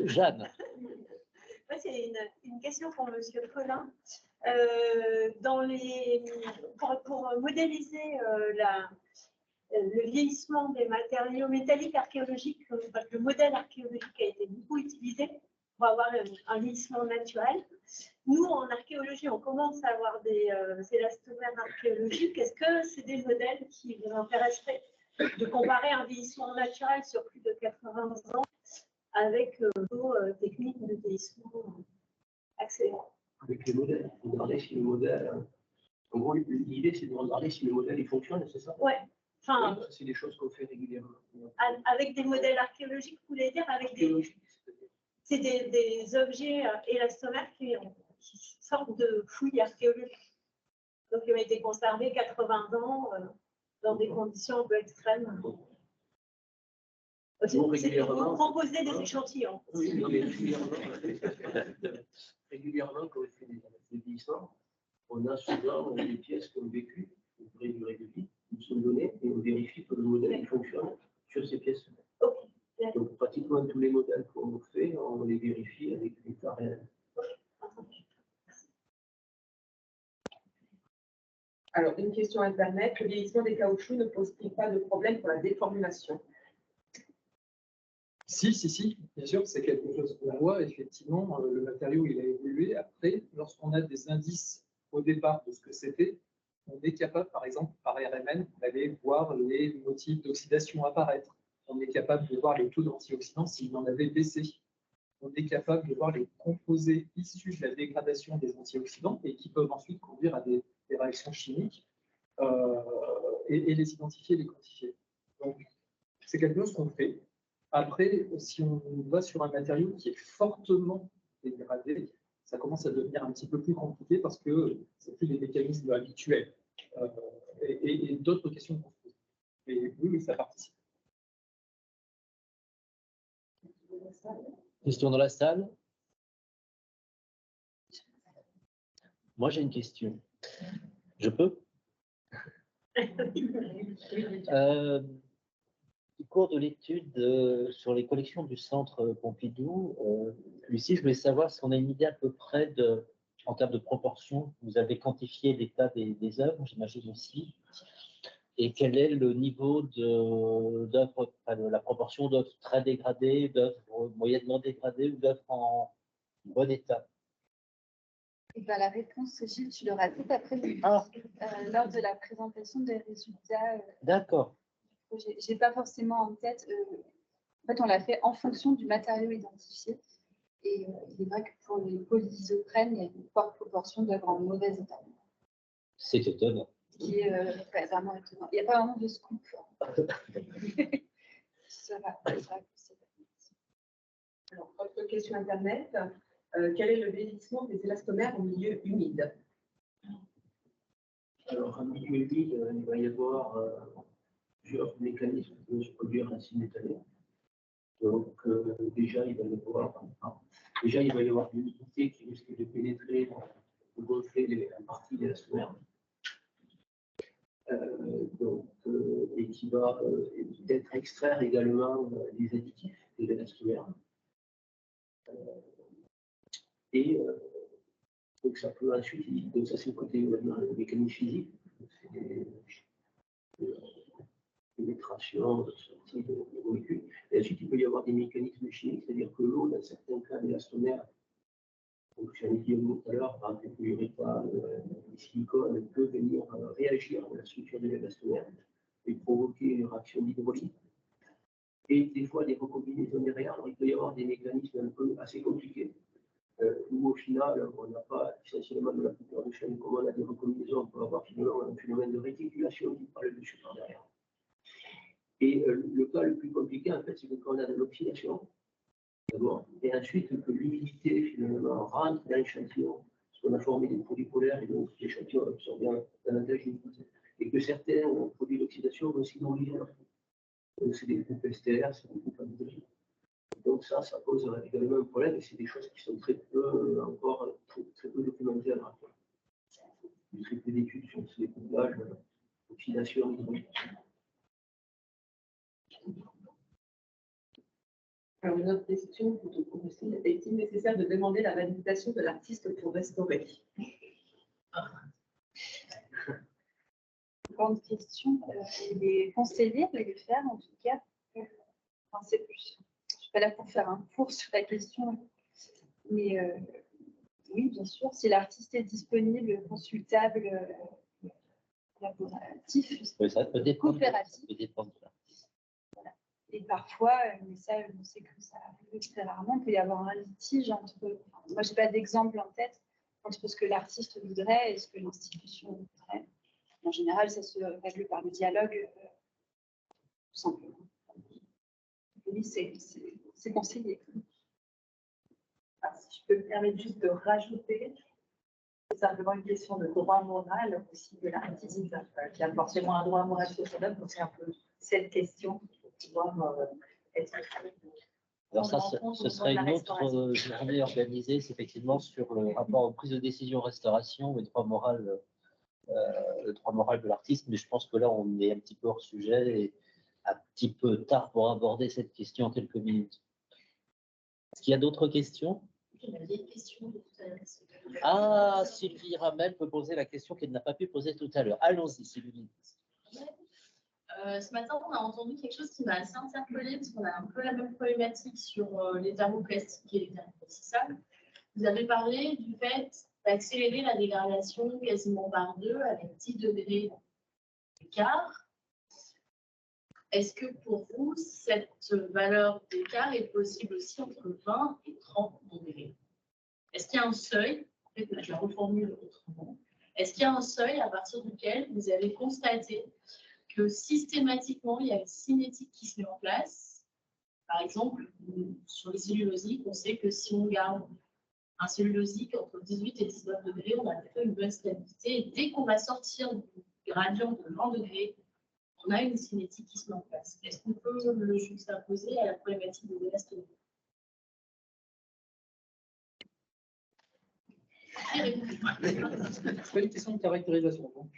Jeanne. C'est une question pour Monsieur Collin. Pour modéliser le vieillissement des matériaux métalliques archéologiques, le modèle archéologique a été beaucoup utilisé pour avoir un vieillissement naturel. Nous, en archéologie, on commence à avoir des élastomères archéologiques. Est-ce que c'est des modèles qui vous intéresseraient de comparer un vieillissement naturel sur plus de 80 ans avec vos techniques de vieillissement accéléré? Avec les modèles, regarder si les modèles. En gros, l'idée, c'est de regarder si les modèles fonctionnent, c'est ça? Ouais. Enfin, oui, c'est des choses qu'on fait régulièrement. Avec des modèles archéologiques, vous voulez dire avec des objets élastomères qui sortent de fouilles archéologiques. Donc, ils ont été conservés 80 ans dans des conditions un peu extrêmes. Vous proposez des échantillons. Oui, mais régulièrement, quand on fait des vieillissements, on a souvent des pièces qui ont vécu une vraie durée de vie, qui nous sont données, et on vérifie que le modèle fonctionne sur ces pièces. Okay. Donc, pratiquement tous les modèles qu'on fait, on les vérifie avec l'état réel. Alors, une question Internet. Le vieillissement des caoutchoucs ne pose-t-il pas de problème pour la déformulation? Si, bien sûr, c'est quelque chose qu'on voit. Effectivement, le matériau, il a évolué. Après, lorsqu'on a des indices au départ de ce que c'était, on est capable, par exemple, par RMN, d'aller voir les motifs d'oxydation apparaître. On est capable de voir le taux d'antioxydants s'il en avait baissé. On est capable de voir les composés issus de la dégradation des antioxydants et qui peuvent ensuite conduire à des réactions chimiques et les identifier, les quantifier. Donc, c'est quelque chose qu'on fait. Après, si on va sur un matériau qui est fortement dégradé, ça commence à devenir un petit peu plus compliqué parce que c'est plus des mécanismes habituels et d'autres questions qu'on se pose. Mais oui, ça participe. Question dans la salle. Moi, j'ai une question. Je peux? Au cours de l'étude sur les collections du Centre Pompidou, Lucie, je voulais savoir si on a une idée à peu près en termes de proportion. Vous avez quantifié l'état des œuvres, j'imagine aussi. Et quel est le niveau d'œuvres, la proportion d'œuvres très dégradées, d'œuvres moyennement dégradées ou d'œuvres en bon état? Et ben, la réponse, Gilles, tu l'auras tout après lors de la présentation des résultats. D'accord. Je n'ai pas forcément en tête. En fait, on l'a fait en fonction du matériau identifié. Et il est vrai que pour les polyisoprènes, il y a une forte proportion d'œuvres en mauvais état. C'est étonnant. Qui est vraiment étonnant. Il n'y a pas vraiment de scoop. Ça va. Alors, autre question Internet. Quel est le vieillissement des élastomères en milieu humide? Alors, en milieu humide, il va y avoir plusieurs mécanismes qui vont se produire ainsi métallique. Donc, déjà, il va y avoir de l'humidité qui risque de pénétrer, de gonfler la partie de l'élastomère. Et qui va peut-être extraire également des additifs de l'élastomère. Donc ça peut ensuite, donc ça c'est le côté mécanique physique, c'est des pénétrations, sorties de molécules. Et ensuite il peut y avoir des mécanismes chimiques, c'est-à-dire que l'eau, dans certains cas d'élastomère, donc j'en ai dit un mot tout à l'heure, par exemple l'uréthane, le silicone, peut venir réagir à la structure de l'élastomère et provoquer une réaction d'hydrolyse. Et des fois des recombinaisons derrière, alors il peut y avoir des mécanismes un peu assez compliqués. Où au final, on n'a pas essentiellement de la coupure de chaîne, comme on a des recombinaisons, on peut avoir finalement un phénomène de réticulation qui parle dessus par derrière. Et le cas le plus compliqué, en fait, c'est quand on a de l'oxydation, d'abord, et ensuite que l'humidité finalement rentre dans l'échantillon, parce qu'on a formé des produits polaires, et donc l'échantillon absorbe davantage d'humidité, et que certains produits d'oxydation vont s'hydrolyser. Donc c'est des groupes STR, c'est des groupes hydrogènes. Donc ça pose également un problème et c'est des choses qui sont très peu documentées à l'heure actuelle. j'ai très peu d'études sur ces couplages, oxydation, hydrogène. Alors, une autre question pour te proposer. Est-il nécessaire de demander la validation de l'artiste pour restaurer? Grande question. Il est conseillé de le faire, en tout cas. Enfin, je ne suis pas là pour faire un cours sur la question, mais oui, bien sûr, si l'artiste est disponible, consultable, collaboratif, Oui, ça peut dépendre. coopératif. Ça peut dépendre de l'artiste. Voilà. Et parfois, mais ça, on sait que ça arrive très rarement, il peut y avoir un litige entre. Moi, je n'ai pas d'exemple en tête entre ce que l'artiste voudrait et ce que l'institution voudrait. En général, ça se règle par le dialogue, tout simplement. Oui, c'est conseillé. Si je peux me permettre juste de rajouter, c'est simplement une question de droit moral aussi de l'artiste, qui a forcément un droit moral sur son œuvre, donc c'est un peu cette question qui doit être. Alors ça, ce serait une autre journée organisée, c'est effectivement sur le rapport aux prises de décision restauration et le droit moral de l'artiste, mais je pense que là, on est un petit peu hors sujet et un petit peu tard pour aborder cette question en quelques minutes. Est-ce qu'il y a d'autres questions? Ah, Sylvie Ramel peut poser la question qu'elle n'a pas pu poser tout à l'heure. Allons-y, Sylvie. Ce matin, on a entendu quelque chose qui m'a assez interpellée, parce qu'on a un peu la même problématique sur les thermoplastiques et les thermoplastissables. Vous avez parlé du fait d'accélérer la dégradation quasiment par 2 avec 10 degrés d'écart. Est-ce que pour vous, cette valeur d'écart est possible aussi entre 20 et 30 degrés? Est-ce qu'il y a un seuil? En fait, je la reformule autrement. Est-ce qu'il y a un seuil à partir duquel vous avez constaté que systématiquement, il y a une cinétique qui se met en place? Par exemple, sur les cellulosiques, on sait que si on garde un cellulosique entre 18 et 19 degrés, on a plutôt une bonne stabilité. Et dès qu'on va sortir du gradient de 20 degrés, on a une cinétique qui se met en place. Est-ce qu'on peut le juxtaposer à la problématique de l'élastomie? C'est pas une question de caractérisation. Donc.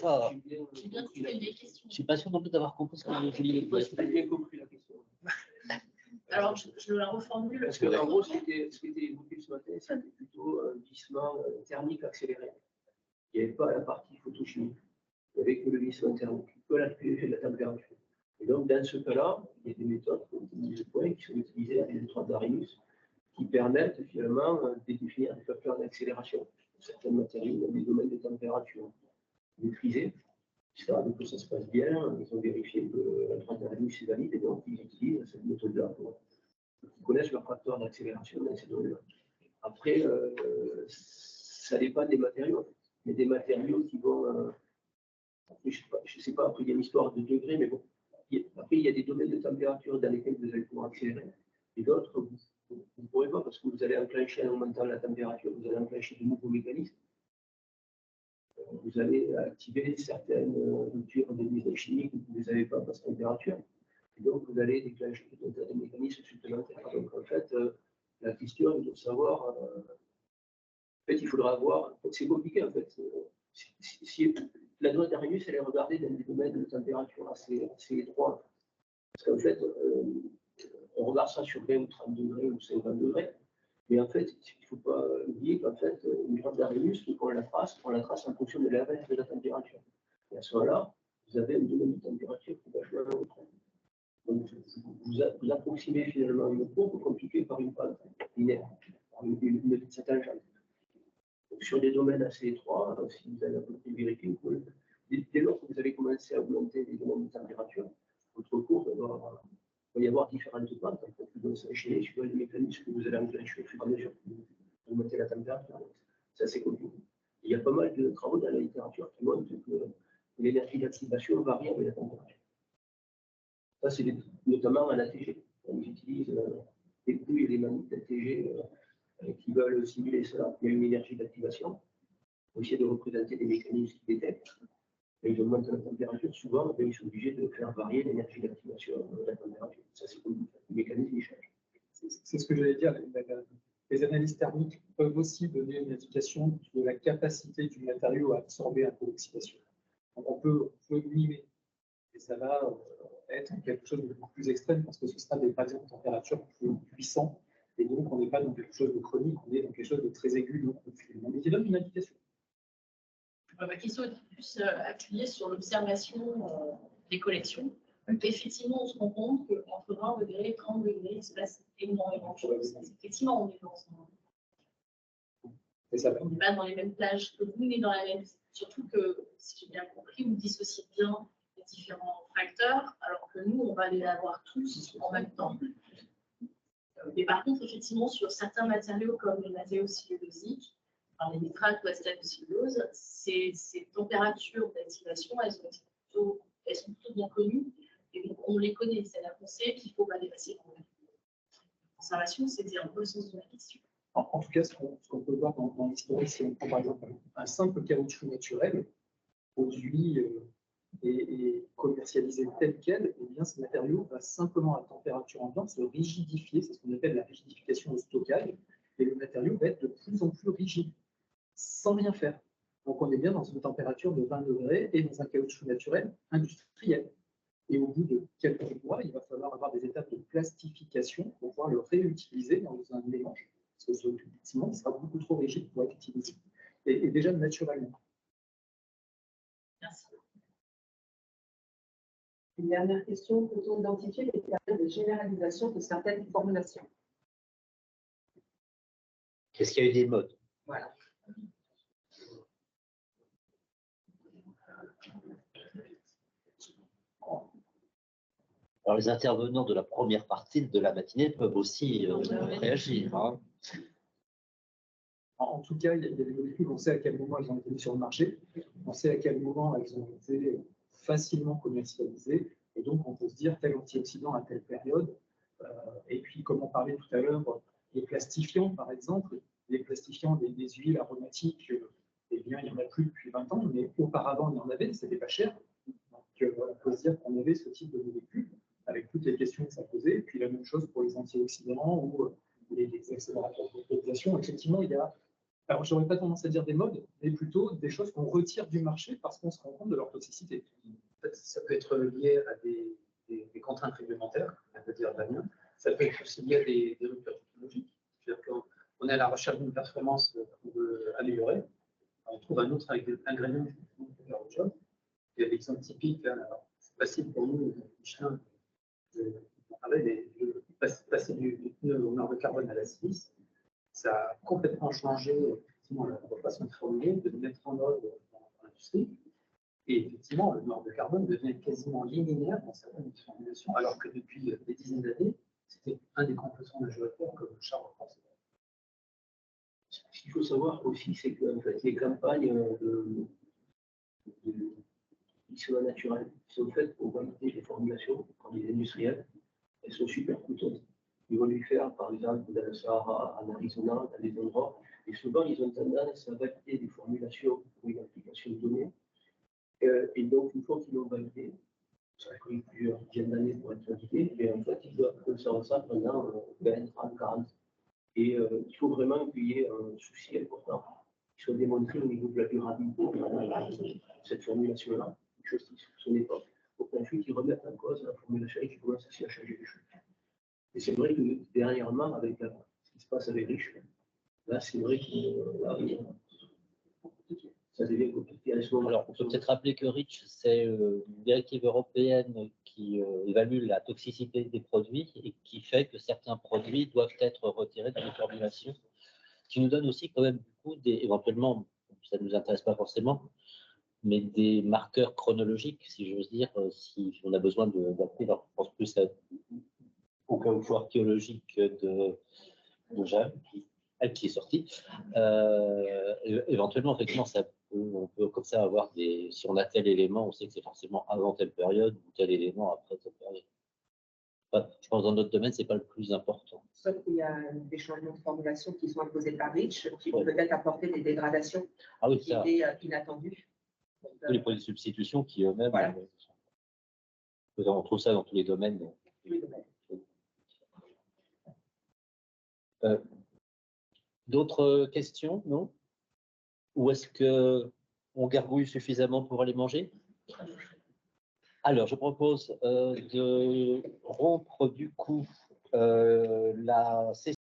Ah, J'ai bien compris les questions. je ne suis pas sûr non plus d'avoir compris ce que vous vouliez dire. J'ai bien compris la question. Alors, je la reformule. Parce que, en gros, ce qui était évoqué ce matin, c'était plutôt un glissement thermique accéléré. Il n'y avait pas la partie photochimique. Il n'y avait que le glissement thermique, que la température. Et donc, dans ce cas-là, il y a des méthodes, comme je disais, qui sont utilisées avec les électrodes d'Arrhenius, qui permettent finalement de définir des facteurs d'accélération de certains matériaux dans des domaines de température maîtrisés. Donc, ça se passe bien. Ils ont vérifié que la droite d'Arrhenius est valide et donc ils utilisent cette méthode-là pour qu'ils connaissent leurs facteurs d'accélération dans ces domaines-là. Après, ça dépend des matériaux. Il y a des matériaux qui vont. Je ne sais pas, après il y a une histoire de degrés, mais bon. Après, il y a des domaines de température dans lesquels vous allez pouvoir accélérer. Et d'autres, vous ne pourrez pas parce que vous allez enclencher en augmentant la température, vous allez enclencher de nouveaux mécanismes. Vous allez activer certaines ruptures de design chimiques que vous ne les avez pas à basse température. Et donc, vous allez déclencher tout un tas de mécanismes supplémentaires. Donc, en fait, la question est de savoir. En fait, il faudra voir. En fait, c'est compliqué, en fait. Si la droite d'Arrhenius, elle est regardée dans des domaines de température assez étroits. Parce qu'en fait, on regarde ça sur 20 ou 30 degrés ou 50 degrés. Mais en fait, il ne faut pas oublier qu'en fait, une droite d'Arrhenius, on la trace en fonction de la baisse de la température. Et à ce moment-là, vous avez un domaine de température qui va jouer à l'autre. Donc, vous approximez finalement une courbe compliquée par une pente linéaire, par cette tangente. Donc, sur des domaines assez étroits, si vous avez un peu de vérité, dès lors que vous allez commencer à augmenter les domaines de température, votre courbe il va y avoir différentes pentes qui vont s'enchaîner sur les mécanismes que vous allez enclencher au fur et à mesure que vous augmentez la température. C'est assez compliqué. Il y a pas mal de travaux dans la littérature qui montrent que l'énergie d'activation varie avec la température. Ça, c'est notamment en ATG. On utilise des couilles et des manips d'ATG qui veulent simuler cela. Il y a une énergie d'activation. On essaie de représenter des mécanismes qui détectent. Et ils augmentent la température. Souvent, ils sont obligés de faire varier l'énergie d'activation de la température. Ça, c'est comme le mécanisme, il change. C'est ce que j'allais dire. Les analyses thermiques peuvent aussi donner une indication de la capacité du matériau à absorber un peu d'oxydation. Donc on peut mimer, et ça va être quelque chose de beaucoup plus extrême parce que ce sera des gradients de température plus puissants, et donc on n'est pas dans quelque chose de chronique, on est dans quelque chose de très aigu, donc mais qui donne une indication. Ma question est plus appuyée sur l'observation des collections. Effectivement, on se rend compte qu'entre 20 degrés et 30 degrés, il se passe énormément de choses. Effectivement, on est dans on n'est pas dans les mêmes plages que vous, mais dans la même. Surtout que, si j'ai bien compris, vous dissociez bien les différents facteurs, alors que nous, on va les avoir tous en même temps. Mais par contre, effectivement, sur certains matériaux comme les matériaux cellulosiques, les nitrates ou acétylcellulose, ces températures d'activation, elles sont plutôt bien connues. Et donc, on les connaît, c'est-à-dire qu'on sait qu'il faut pas dépasser la conservation, c'était un peu le sens de la question. En tout cas, ce qu'on peut voir dans l'historique, si on prend par exemple un simple caoutchouc naturel, produit et commercialisé tel quel, eh bien, ce matériau va simplement à température ambiante se rigidifier, c'est ce qu'on appelle la rigidification au stockage, et le matériau va être de plus en plus rigide, sans rien faire. Donc on est bien dans une température de 20 degrés et dans un caoutchouc naturel industriel. Et au bout de quelques mois, il va falloir avoir des étapes de plastification pour pouvoir le réutiliser dans un mélange. Parce que ce ciment sera beaucoup trop rigide pour être utilisé. Et déjà naturellement. Merci. Une dernière question, peut-on identifier les périodes de généralisation de certaines formulations? Est-ce qu'il y a eu des modes? Voilà. Alors, les intervenants de la première partie de la matinée peuvent aussi réagir. Hein. En tout cas, il y a des molécules, on sait à quel moment elles ont été mises sur le marché, on sait à quel moment elles ont été facilement commercialisées, et donc on peut se dire tel antioxydant à telle période. Et puis, comme on parlait tout à l'heure, les plastifiants, par exemple, les plastifiants des huiles aromatiques, eh bien, il n'y en a plus depuis 20 ans, mais auparavant, il y en avait, c'était pas cher. Donc, on peut se dire qu'on avait ce type de molécules, avec toutes les questions que ça posait. Et puis, la même chose pour les antioxydants ou les accélérateurs de phosphorylisation. Effectivement, il y a. Alors, je n'aurais pas tendance à dire des modes, mais plutôt des choses qu'on retire du marché parce qu'on se rend compte de leur toxicité. En fait, ça peut être lié à des contraintes réglementaires, on peut dire Damien. Ça peut être aussi lié à des ruptures technologiques. C'est-à-dire qu'on est à la recherche d'une performance qu'on veut améliorer. On trouve un autre ingrédient qui peut faire le job. Il y a l'exemple typique, c'est facile pour nous, Michelin, de passer du pneu au nord de carbone à la silice. Ça a complètement changé la façon de formuler, de le mettre en œuvre dans l'industrie. Et effectivement, le nord de carbone devient quasiment linéaire dans certaines formulations, alors que depuis des dizaines d'années, c'était un des composants majoritaires que Charles pensait. Ce qu'il faut savoir aussi, c'est que en fait, les campagnes d'issolant naturel sont faites pour valider les formulations par les industriels. Elles sont super coûteuses. Ils vont lui faire, par exemple, dans le Sahara, en Arizona, dans des endroits, et souvent, ils ont tendance à valider des formulations pour une application donnée. Et donc, une fois qu'ils l'ont validé, ça a pris plusieurs dizaines d'années pour être validé, et en fait, ils doivent conserver ça pendant 20, 30, 40. Et il faut vraiment qu'il y ait un souci important qui soit démontré au niveau de la durabilité de cette formulation-là, quelque chose qui ne fonctionnait pas. Pour qu'ensuite, ils remettent en cause la formulation et qu'ils commencent aussi à changer les choses. Et c'est vrai que dernièrement, avec ce qui se passe avec Rich, là, c'est vrai que ça devient compliqué à ce moment. Alors, on peut peut-être rappeler que REACH, c'est une directive européenne qui évalue la toxicité des produits et qui fait que certains produits doivent être retirés de la formulation, qui nous donne aussi quand même beaucoup éventuellement, ça ne nous intéresse pas forcément, mais des marqueurs chronologiques, si j'ose dire, si on a besoin d'appeler, alors je pense plus au caoutchouc archéologique de Jacques, qui est sorti. Éventuellement, effectivement, on peut comme ça avoir si on a tel élément, on sait que c'est forcément avant telle période ou tel élément après telle période. Enfin, je pense que dans notre domaine, ce n'est pas le plus important. Sauf qu'il y a des changements de formulation qui sont imposés par REACH, qui vont peut-être apporter des dégradations qui étaient inattendues. Les produits de substitution qui eux-mêmes, voilà. On trouve ça dans tous les domaines. D'autres questions, non? Ou est-ce qu'on gargouille suffisamment pour aller manger? Alors, je propose de rompre du coup la session.